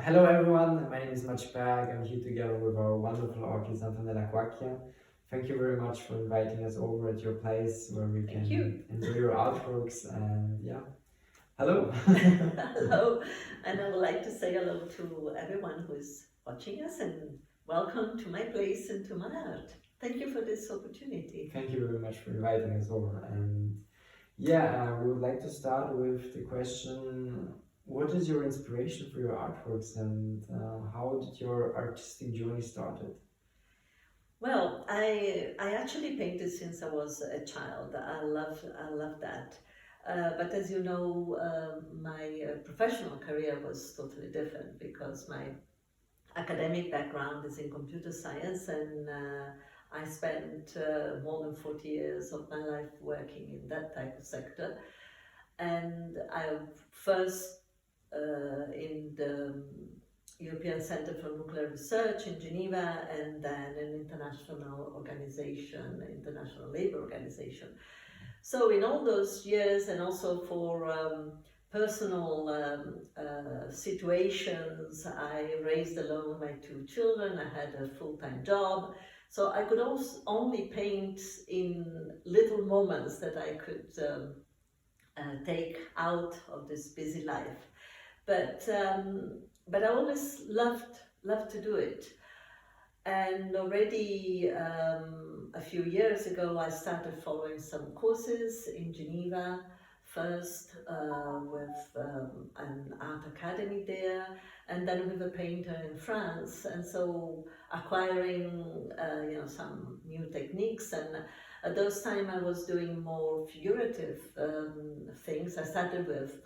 Hello everyone, my name is Maciej. I'm here together with our wonderful artist Antonella Quacchia. Thank you very much for inviting us over at your place where we Thank can you. enjoy your artworks and yeah. Hello. Hello, and I would like to say hello to everyone who is watching us and welcome to my place and to my art. Thank you for this opportunity. Thank you very much for inviting us over. And yeah, we would like to start with the question, what is your inspiration for your artworks and how did your artistic journey started? Well, I actually painted since I was a child. I love that. But as you know, my professional career was totally different because my academic background is in computer science, and I spent more than 40 years of my life working in that type of sector. And I first in the European Center for Nuclear Research in Geneva, and then an international organization, International Labour Organization. So in all those years, and also for personal situations, I raised alone my two children. I had a full-time job, so I could also only paint in little moments that I could take out of this busy life. But I always loved to do it. And already a few years ago, I started following some courses in Geneva, first with an art academy there, and then with a painter in France. And so acquiring some new techniques. And at those time I was doing more figurative things. I started with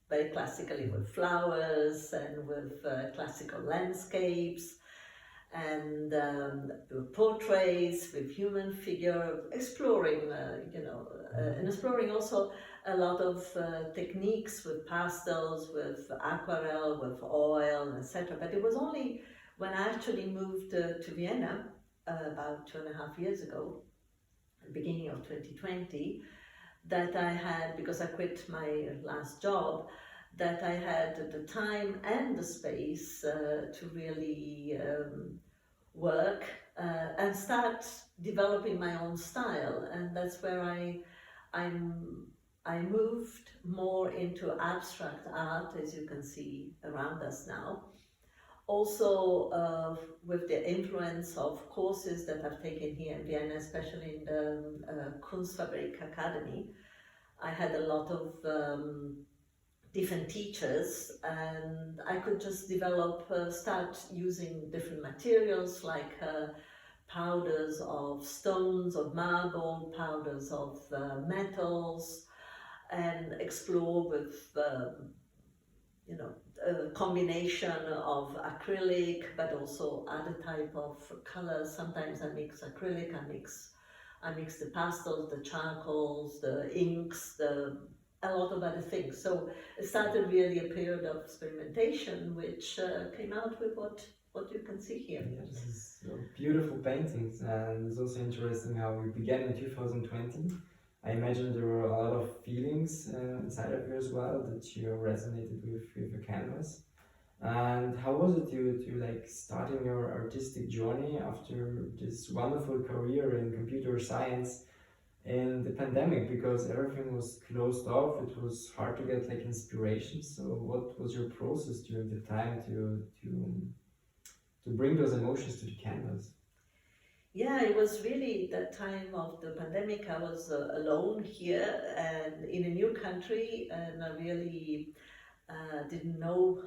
very classically with flowers and with classical landscapes, and portraits with human figure, exploring, and exploring also a lot of techniques with pastels, with aquarelle, with oil, etc. But it was only when I actually moved to Vienna about 2.5 years ago, the beginning of 2020, that I had, because I quit my last job, that I had the time and the space to really work and start developing my own style. And that's where I moved more into abstract art, as you can see around us now. Also with the influence of courses that I've taken here in Vienna, especially in the Kunstfabrik Academy. I had a lot of different teachers, and I could just start using different materials like powders of stones, of marble, powders of metals, and explore with a combination of acrylic, but also other type of colors. Sometimes I mix acrylic, I mix the pastels, the charcoals, the inks, a lot of other things. So it started really a period of experimentation, which came out with what you can see here. Yeah, this is beautiful paintings, and it's also interesting how we began in 2020. I imagine there were a lot of feelings inside of you as well that you resonated with the canvas. And how was it to like starting your artistic journey after this wonderful career in computer science in the pandemic, because everything was closed off? It was hard to get like inspiration. So what was your process during the time to bring those emotions to the canvas? Yeah, it was really that time of the pandemic. I was alone here and in a new country, and I really didn't know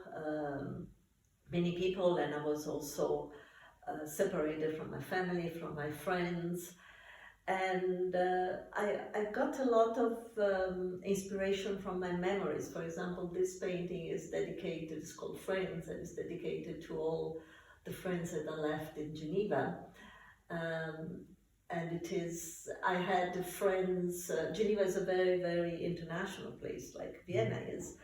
many people, and I was also separated from my family, from my friends. And I got a lot of inspiration from my memories. For example, this painting is dedicated, it's called Friends, and it's dedicated to all the friends that I left in Geneva. And it is, I had friends, Geneva is a very, very international place, like Vienna is.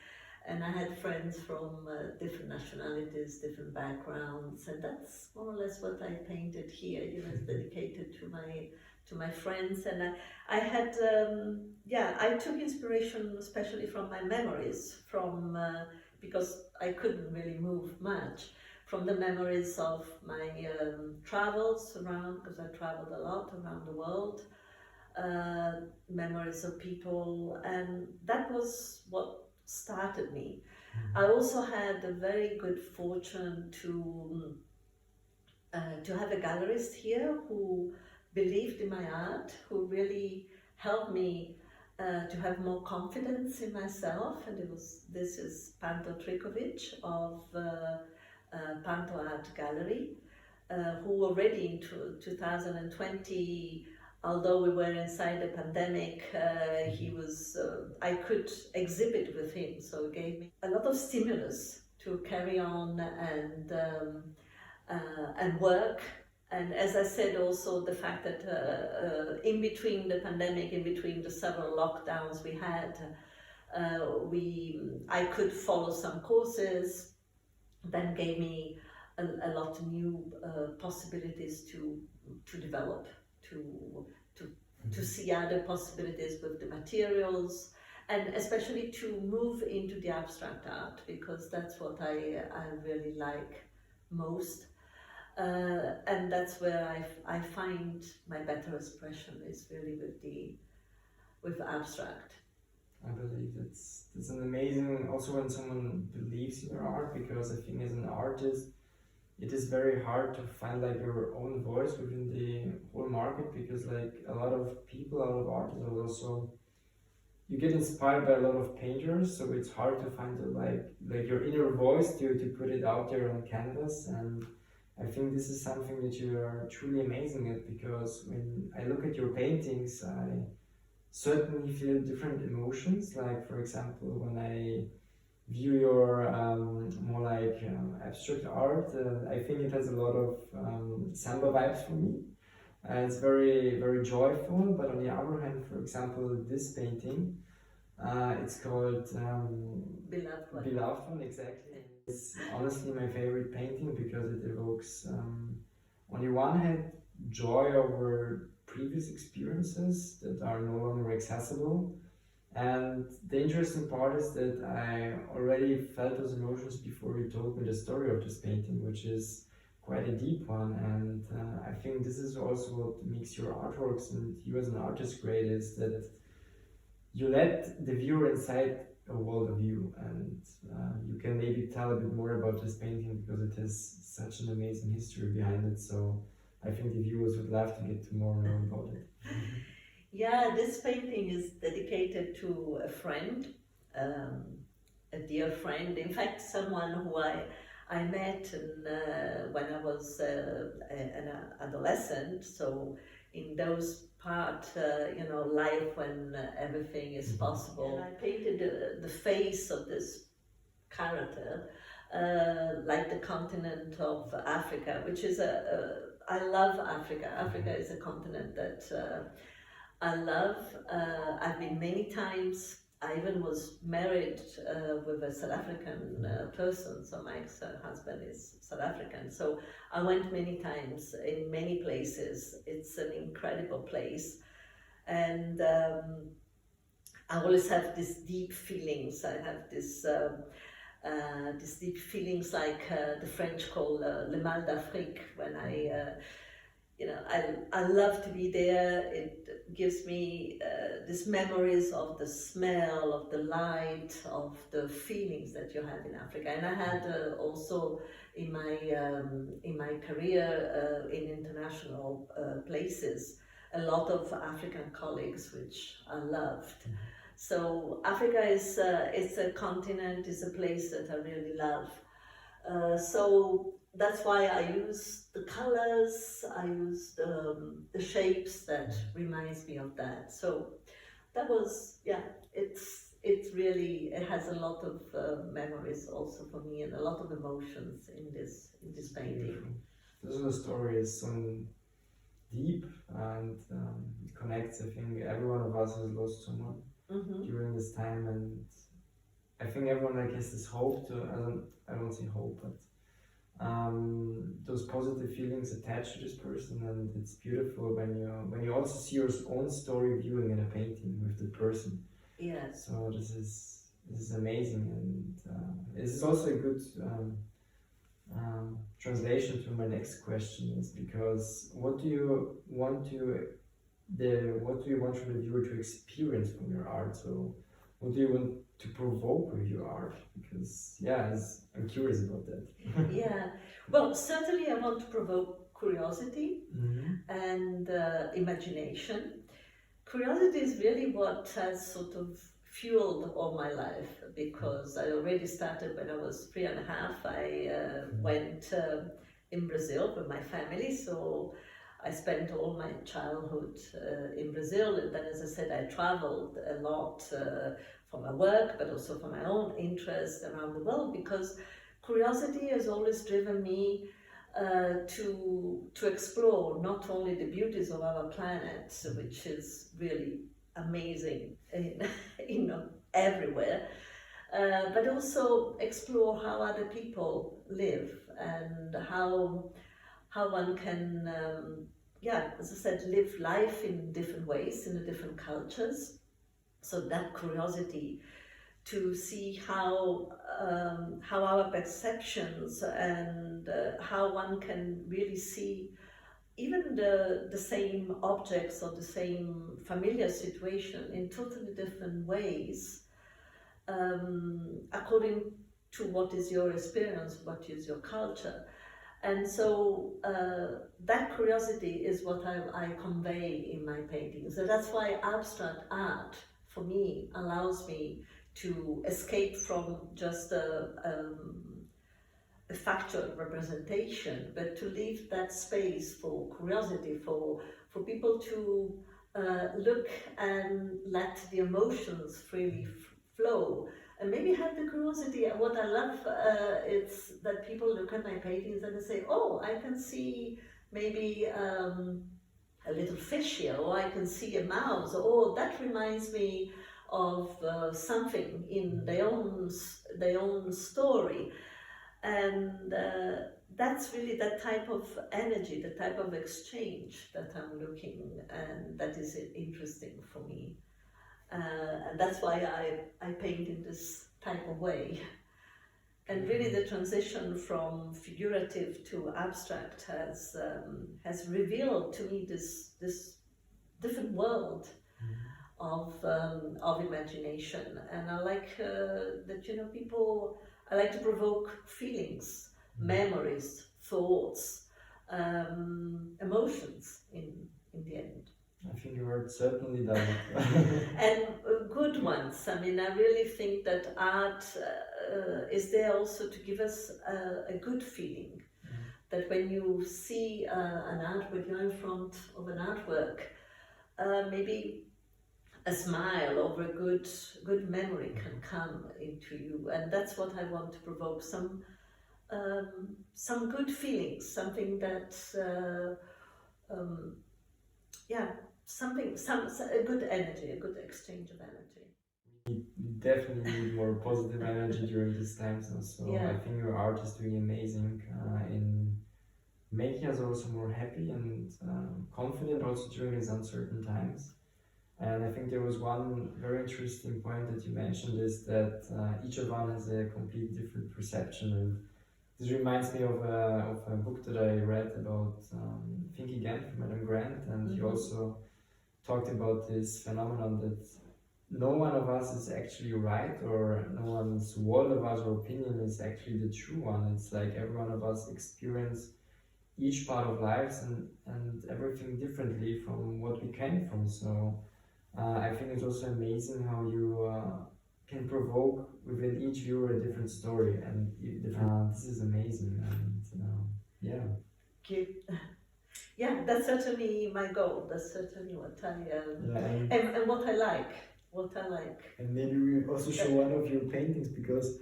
And I had friends from different nationalities, different backgrounds, and that's more or less what I painted here. It's dedicated to my friends. And I had, I took inspiration especially from my memories, because I couldn't really move much from the memories of my travels around, because I traveled a lot around the world, memories of people, and that was what started me. I also had a very good fortune to have a gallerist here who believed in my art, who really helped me to have more confidence in myself, and this is Panto Trikovic of Panto Art Gallery, who already in 2020, although we were inside the pandemic, he was, I could exhibit with him, so it gave me a lot of stimulus to carry on and work. And as I said, also the fact that in between the pandemic, in between the several lockdowns we had, I could follow some courses, then gave me a lot of new possibilities to develop, to see other possibilities with the materials, and especially to move into the abstract art, because that's what I really like most. And that's where I find my better expression is really with abstract. I believe that's an amazing, also when someone believes in your art, because I think as an artist it is very hard to find like your own voice within the whole market, because like a lot of people, a lot of artists are also, you get inspired by a lot of painters, so it's hard to find like your inner voice to put it out there on canvas. And I think this is something that you are truly amazing at, because when I look at your paintings, I certainly feel different emotions. Like for example, when I view your more like abstract art, I think it has a lot of samba vibes for me. It's very, very joyful, but on the other hand, for example, this painting, it's called Beloved One, exactly. It's honestly my favorite painting because it evokes, on the one hand, joy over previous experiences that are no longer accessible. And the interesting part is that I already felt those emotions before you told me the story of this painting, which is quite a deep one. And I think this is also what makes your artworks and you as an artist great, is that you let the viewer inside a world of you, and you can maybe tell a bit more about this painting because it has such an amazing history behind it. So I think the viewers would love to get to more know about it. Yeah, this painting is dedicated to a friend, a dear friend. In fact, someone who I met when I was an adolescent. So in those part, life when everything is possible. And I painted the face of this character, like the continent of Africa, which is I love Africa. Africa is a continent that I love. I've been many times. I even was married with a South African person, so my ex-husband is South African. So I went many times in many places. It's an incredible place. And I always have these deep feelings. I have these deep feelings like the French call le mal d'Afrique, when I love to be there. It gives me these memories of the smell, of the light, of the feelings that you have in Africa. And I had also in my career in international places a lot of African colleagues, which I loved. So Africa is it's a continent, it's a place that I really love. So that's why I use the colors, I use the shapes that reminds me of that. So that was, yeah, it's really, it has a lot of memories also for me, and a lot of emotions in this painting. This little story is so deep, and it connects. I think every one of us has lost someone during this time, and I think everyone like has this hope to, I don't say hope, but those positive feelings attached to this person. And it's beautiful when you also see your own story viewing in a painting with the person. Yes. So this is this is amazing, and this is also a good translation to my next question, is because what do you want for the viewer to experience from your art? So what do you want to provoke with your art? Because I'm curious about that. Yeah, well, certainly I want to provoke curiosity and imagination. Curiosity is really what has sort of fueled all my life, because I already started when I was 3.5. I went in Brazil with my family, so I spent all my childhood in Brazil, and then, as I said, I traveled a lot for my work, but also for my own interest around the world, because curiosity has always driven me to explore not only the beauties of our planet, which is really amazing everywhere, but also explore how other people live, and how one can, as I said, live life in different ways, in the different cultures. So that curiosity to see how our perceptions and how one can really see even the same objects or the same familiar situation in totally different ways, according to what is your experience, what is your culture. And so that curiosity is what I convey in my paintings. So that's why abstract art, for me, allows me to escape from just a factual representation, but to leave that space for curiosity, for people to look and let the emotions freely flow, and maybe have the curiosity. What I love is that people look at my paintings and they say, oh, I can see maybe a little fish here, or I can see a mouse, or that reminds me of something in their own story. And that's really that type of energy, the type of exchange that I'm looking, and that is interesting for me. And that's why I paint in this type of way. And really the transition from figurative to abstract has revealed to me this different world of imagination. And I like that, people, I like to provoke feelings, memories, thoughts, emotions in the end. I think you are certainly done. And good ones. I mean, I really think that art is there also to give us a good feeling. That when you see an art, when you're in front of an artwork, maybe a smile or a good memory can come into you, and that's what I want to provoke. Some good feelings, something that a good energy, a good exchange of energy. We definitely need more positive energy during these times, so I think your art is doing amazing in making us also more happy and confident also during these uncertain times. And I think there was one very interesting point that you mentioned, is that each of one has a completely different perception. And this reminds me of a book that I read about Think Again from Adam Grant, and he also talked about this phenomenon that no one of us is actually right, or no one's world of us or opinion is actually the true one. It's like every one of us experience each part of lives and everything differently from what we came from. So I think it's also amazing how you can provoke within each viewer a different story, and this is amazing. And yeah, that's certainly my goal. That's certainly what I and what I like. And maybe we also show one of your paintings, because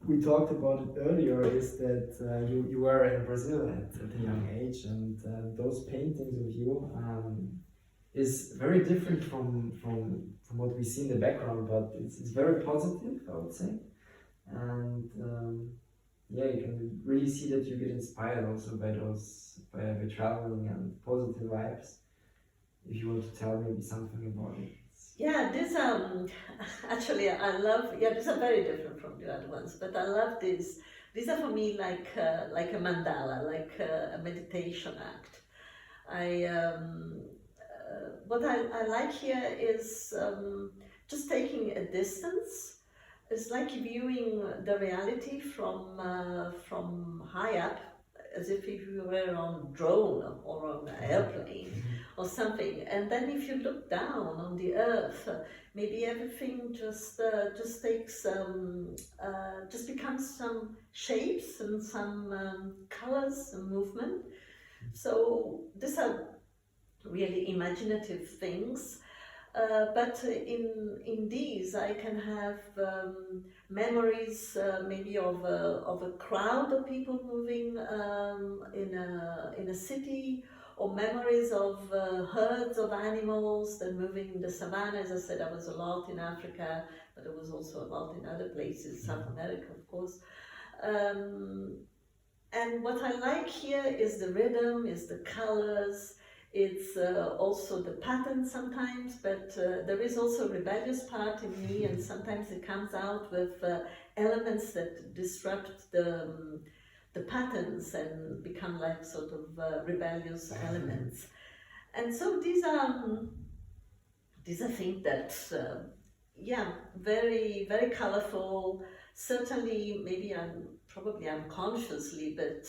we talked about it earlier, is that you were in Brazil at a young age, and those paintings of you is very different from what we see in the background, but it's very positive, I would say. And you can really see that you get inspired also by traveling and positive vibes. If you want to tell maybe something about it. Yeah, this actually I love. Yeah, these are very different from the other ones, but I love this. These are for me like a mandala, like a meditation act. I what I like here is just taking a distance. It's like viewing the reality from high up, as if you were on a drone or on an airplane or something. And then if you look down on the earth, maybe everything just takes just becomes some shapes and some colors and movement. So these are really imaginative things. But in these, I can have memories maybe of a crowd of people moving in a city, or memories of herds of animals that moving in the savannah. As I said, I was a lot in Africa, but I was also a lot in other places, South America, of course. And what I like here is the rhythm, is the colors. It's also the pattern sometimes, but there is also a rebellious part in me, and sometimes it comes out with elements that disrupt the patterns and become like sort of rebellious elements. And so these are things that, yeah, very, very colorful. Certainly, maybe I'm probably unconsciously, but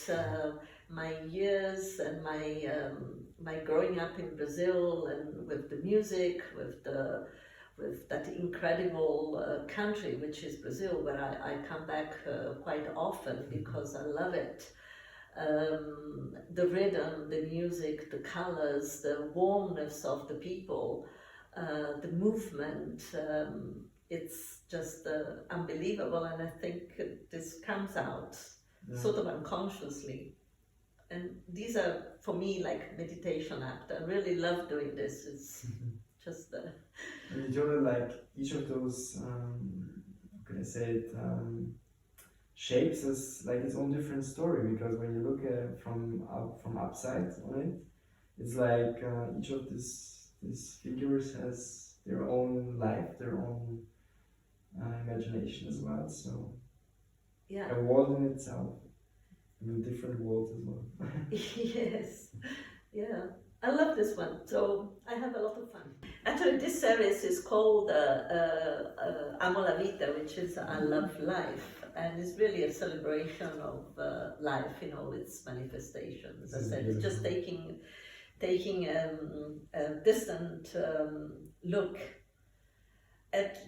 my years and my growing up in Brazil and with the music, with that incredible country which is Brazil, where I come back quite often because I love it. The rhythm, the music, the colors, the warmness of the people, the movement, it's just unbelievable, and I think this comes out sort of unconsciously. And these are, for me, like meditation act. I really love doing this. It's just... And you told like each of those, how can I say it, shapes is like its own different story, because when you look from upside on it, it's like each of these figures has their own life, their own imagination as well. So yeah, a world in itself, and a different world as well. yes, yeah. I love this one, so I have a lot of fun. Actually, this series is called Amo la Vita, which is I Love Life, and it's really a celebration of life in all its manifestations. As I said, it's just taking a distant look at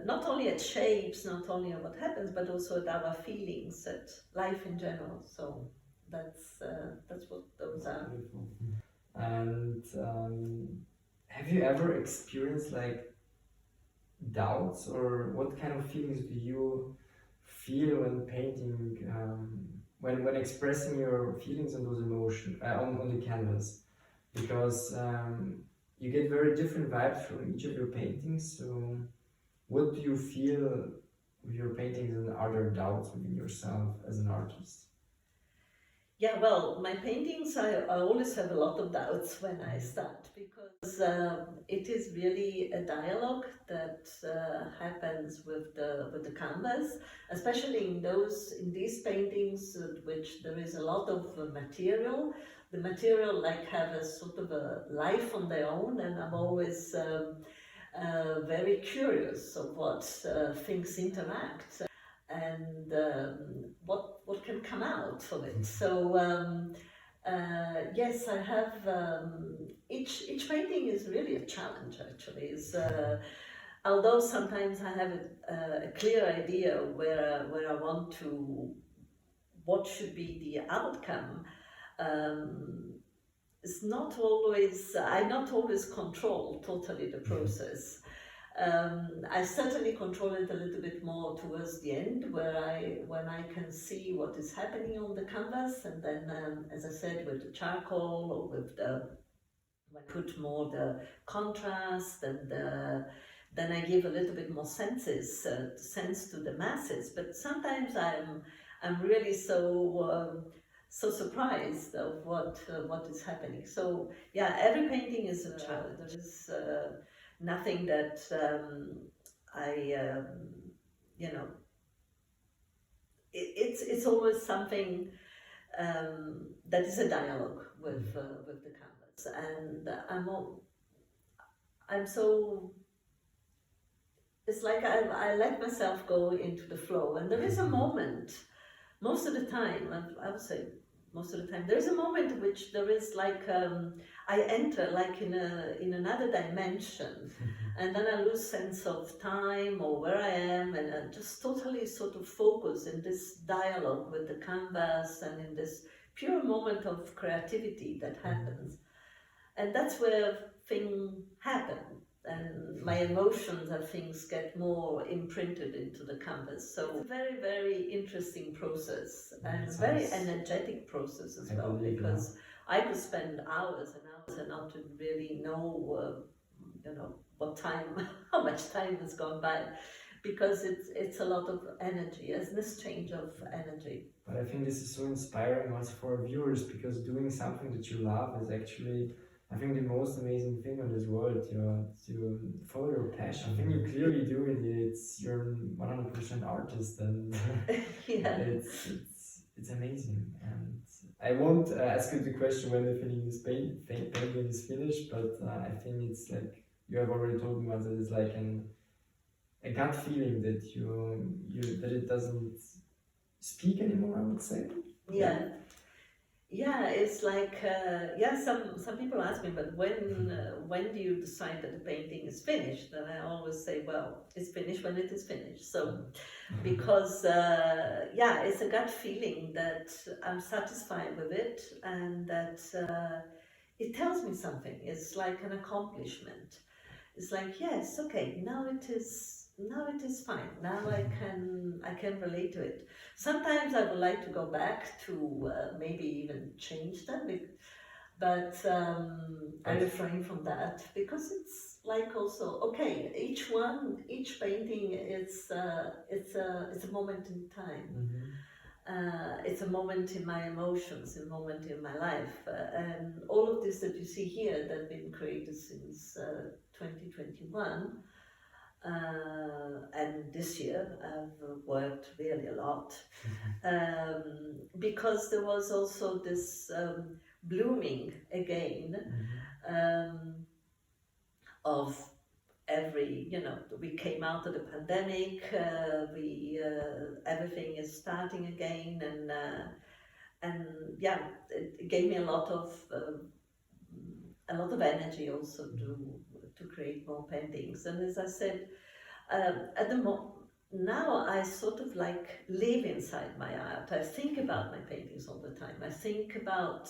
not only at shapes, not only at what happens, but also at our feelings, at life in general. So that's what those are. Beautiful. And have you ever experienced like doubts, or what kind of feelings do you feel when painting, when expressing your feelings and those emotions on the canvas? Because you get very different vibes from each of your paintings. So what do you feel with your paintings, and are there doubts within yourself as an artist? Yeah, well, my paintings, I always have a lot of doubts when I start, because it is really a dialogue that happens with the canvas, especially in these paintings, which there is a lot of material. The material like have a sort of a life on their own, and I'm always very curious of what things interact, and what can come out of it. So yes, I have each painting is really a challenge. Actually, is although sometimes I have a clear idea where I want to, what should be the outcome. It's not always, I not always control totally the process. I certainly control it a little bit more towards the end, when I can see what is happening on the canvas, and then, as I said, with the charcoal, or with when I put more the contrast, and then I give a little bit more sense to the masses. But sometimes I'm really so surprised of what is happening. So yeah, every painting is a challenge. There is nothing that you know, it's always something that is a dialogue with the canvas, and I'm so, it's like I let myself go into the flow, and there is a moment, most of the time, I would say most of the time, there is a moment in which there is like, I enter like in another dimension, and then I lose sense of time or where I am, and I just totally sort of focus in this dialogue with the canvas and in this pure moment of creativity that happens. And that's where things happen, and my emotions and things get more imprinted into the canvas. So it's a very, very interesting process, and a very energetic process as well, because I could spend hours and hours and not to really know, you know, what time, how much time has gone by, because it's a lot of energy, it's this change of energy. But I think this is so inspiring also for viewers, because doing something that you love is actually, I think, the most amazing thing on this world. To follow your passion. I think you clearly do it. You're 100% artist, and Yeah. it's amazing. And I won't ask you the question when the painting is finished, but I think it's like you have already told me once that it's like a gut feeling that that it doesn't speak anymore, I would say. Yeah, it's like, some people ask me, but when do you decide that the painting is finished? And I always say, well, it's finished when it is finished. So, because, it's a gut feeling that I'm satisfied with it, and that it tells me something. It's like an accomplishment. It's like, yes, okay, now it is fine. Now I can relate to it. Sometimes I would like to go back to maybe even change them, but I refrain from that, because it's like also, okay, each painting it's a moment in time. It's a moment in my emotions, a moment in my life, and all of this that you see here that have been created since 2021. And this year I've worked really a lot, because there was also this blooming again of every, we came out of the pandemic, everything is starting again, and it gave me a lot of energy also to create more paintings. And as I said, now I sort of like live inside my art. I think about my paintings all the time. I think about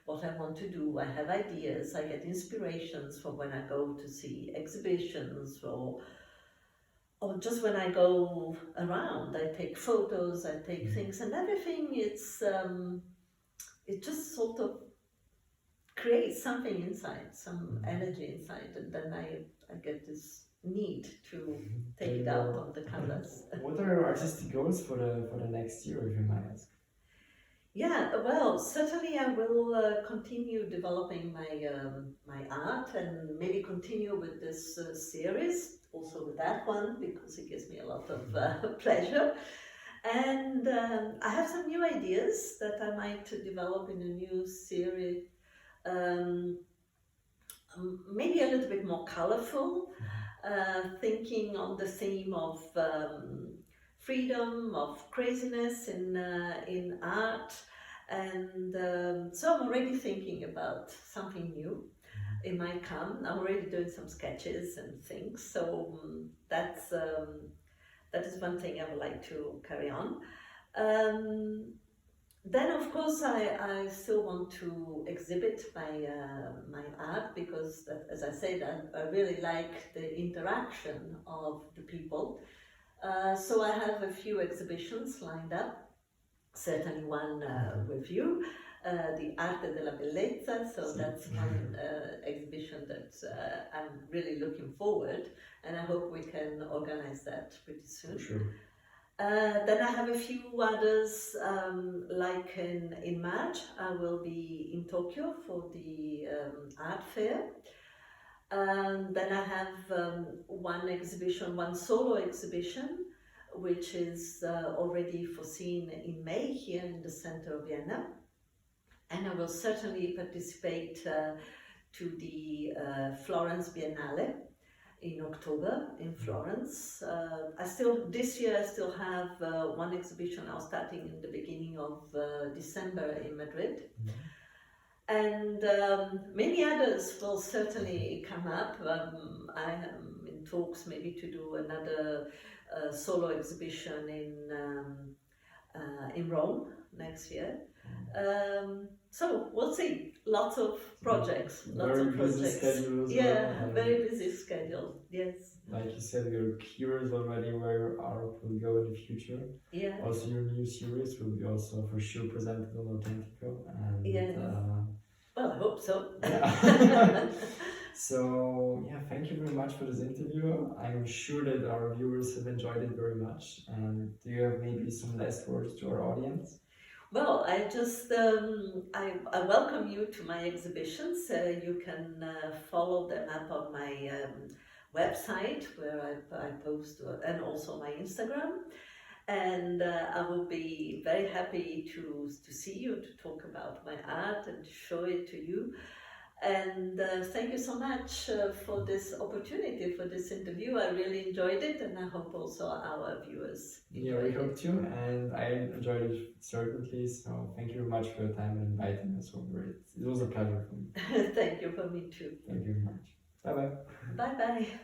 what I want to do. I have ideas. I get inspirations from when I go to see exhibitions, or just when I go around. I take photos, I take things, and everything. It just sort of creates something inside, some energy inside, and then I get this need to take it out on the canvas. What are your artistic goals for the next year, if you might ask? Yeah, well, certainly I will continue developing my art, and maybe continue with this series, also with that one, because it gives me a lot of pleasure. And I have some new ideas that I might develop in a new series. Maybe a little bit more colorful, thinking on the theme of freedom, of craziness in art, and so I'm already thinking about something new. It might come. I'm already doing some sketches and things, so that is one thing I would like to carry on. Then, of course, I still want to exhibit my art, because, as I said, I really like the interaction of the people. So I have a few exhibitions lined up, certainly one with you, the Arte della Bellezza, so that's one exhibition that I'm really looking forward, and I hope we can organize that pretty soon. Sure. Then I have a few others, like in March, I will be in Tokyo for the art fair. Then I have one solo exhibition, which is already foreseen in May here in the center of Vienna. And I will certainly participate to the Florence Biennale in October in Florence. This year I still have one exhibition now starting in the beginning of December in Madrid. And many others will certainly come up. I am in talks maybe to do another solo exhibition in Rome next year. So we'll see. Lots of projects. Very busy schedule as well. Very busy schedule. Yes. Like you said, you're curious already where your art will go in the future. Yeah. Also, your new series will be also for sure presented on ARTHENTICO. And, yes. Well, I hope so. Yeah. So, yeah, thank you very much for this interview. I'm sure that our viewers have enjoyed it very much. And do you have maybe some last words to our audience? Well, I just I welcome you to my exhibitions. You can follow them up on my website where I post, and also my Instagram. And I will be very happy to see you, to talk about my art and show it to you. And thank you so much for this opportunity, for this interview. I really enjoyed it, and I hope also our viewers enjoyed it. Yeah, we hope too, and I enjoyed it certainly. So thank you very much for your time and inviting us over. It was a pleasure for me. Thank you for me too. Thank you very much. Bye bye. Bye bye.